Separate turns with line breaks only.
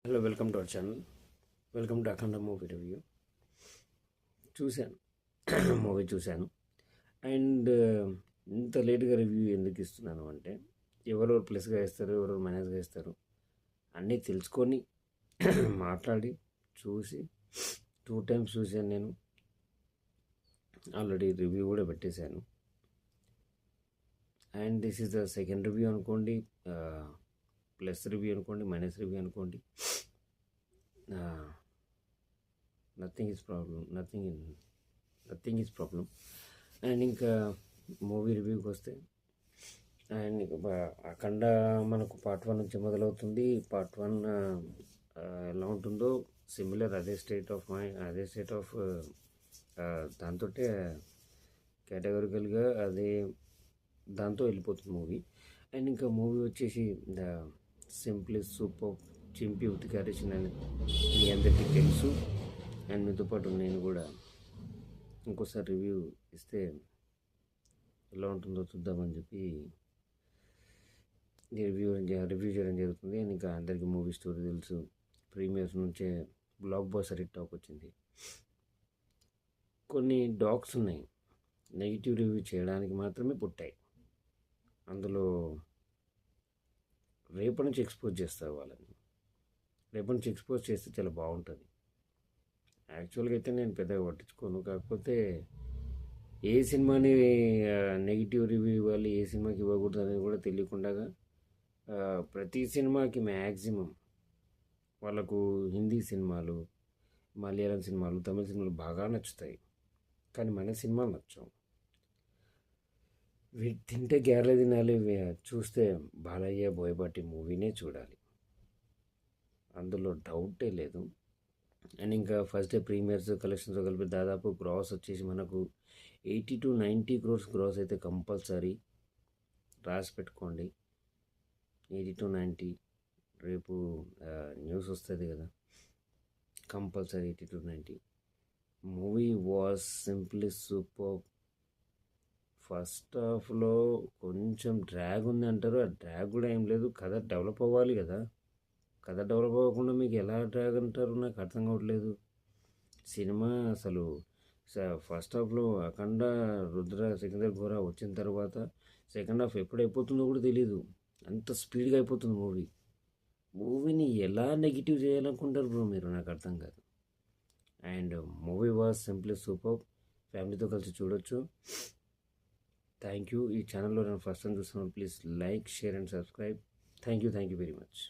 Hello, welcome to our channel. Welcome to Akhanda movie review. చూశాను, movie చూశాను. And ఇంత లేట్గా రివ్యూ ఎందుకు ఇస్తున్నాను అంటే, ఎవరెవరు ప్లస్గా వేస్తారు, ఎవరెవరు మైనస్గా వేస్తారు అన్నీ తెలుసుకొని మాట్లాడి చూసి 2 times చూశాను. నేను ఆల్రెడీ రివ్యూ కూడా పెట్టేశాను. And this is the second review అనుకోండి, ప్లస్ రివ్యూ అనుకోండి, మైనస్ రివ్యూ అనుకోండి. Nothing is problem. అండ్ ఇంకా మూవీ రివ్యూకి వస్తే, అండ్ అఖండ మనకు పార్ట్ 1 నుంచి మొదలవుతుంది. పార్ట్ 1 ఎలా ఉంటుందో సిమిలర్ అదే స్టేట్ ఆఫ్ దాంతో కేటగిరికల్గా అదే దాంతో వెళ్ళిపోతుంది మూవీ. అండ్ ఇంకా మూవీ వచ్చేసి ద సింప్లెస్ట్ సూపర్ చింపి ఉతికారేసిందని మీ అందరికీ తెలుసు. అండ్ మీతో పాటు నేను కూడా ఇంకోసారి రివ్యూ ఇస్తే ఎలా ఉంటుందో చూద్దామని చెప్పి రివ్యూ చేయడం జరుగుతుంది. అండ్ ఇంకా అందరికీ మూవీ స్టోరీ తెలుసు. ప్రీమియర్స్ నుంచే బ్లాక్ బస్టర్ హిట్ టాక్ వచ్చింది. కొన్ని డాగ్స్ ఉన్నాయి, నెగిటివ్ రివ్యూ చేయడానికి మాత్రమే పుట్టాయి. అందులో రేపటి నుంచి ఎక్స్పోజ్ చేస్తారు వాళ్ళని. రేపటి నుంచి ఎక్స్పోజ్ చేస్తే చాలా బాగుంటుంది. యాక్చువల్గా అయితే నేను పెద్దగా పట్టించుకోను, కాకపోతే ఏ సినిమాని నెగిటివ్ రివ్యూ ఇవ్వాలి, ఏ సినిమాకి ఇవ్వకూడదు అనేది కూడా తెలియకుండా ప్రతి సినిమాకి మ్యాక్సిమం వాళ్ళకు హిందీ సినిమాలు, మలయాళం సినిమాలు, తమిళ సినిమాలు బాగా నచ్చుతాయి, కానీ మన సినిమాలు నచ్చవు. తింటే గ్యారెలు తినాలి, చూస్తే బాలయ్య బోయపాటి మూవీనే చూడాలి, అందులో డౌటే లేదు. అండ్ ఇంకా ఫస్ట్ డే ప్రీమియర్స్ కలెక్షన్స్ కలిపి దాదాపు గ్రాస్ వచ్చేసి మనకు 80 to 90 crores గ్రాస్ అయితే కంపల్సరీ రాసి పెట్టుకోండి. 80 to 90 రేపు న్యూస్ వస్తుంది కదా, compulsory 80 to 90. Movie was simply super. First హాఫ్లో కొంచెం డ్రాగ్ ఉంది అంటారు, ఆ డ్రాగ్ కూడా ఏం లేదు. కథ డెవలప్ అవ్వాలి కదా, కథ డెవలప్ అవ్వకుండా మీకు ఎలా డ్రాగ్ అంటారు, నాకు అర్థం కావట్లేదు. సినిమా అసలు ఫస్ట్ హాఫ్లో అఖండ, రుద్ర, సికిందర్ ఘోర వచ్చిన తర్వాత సెకండ్ హాఫ్ ఎప్పుడు అయిపోతుందో కూడా తెలియదు, అంత స్పీడ్గా అయిపోతుంది మూవీని ఎలా నెగిటివ్ చేయాలనుకుంటారు బ్రో మీరు, నాకు అర్థం కాదు. And movie was simply super. ఫ్యామిలీతో కలిసి చూడొచ్చు. Thank you. ఈ ఛానల్లో నేను ఫస్ట్ టైం చూస్తున్నాను. Please like, share and subscribe. Thank you very much.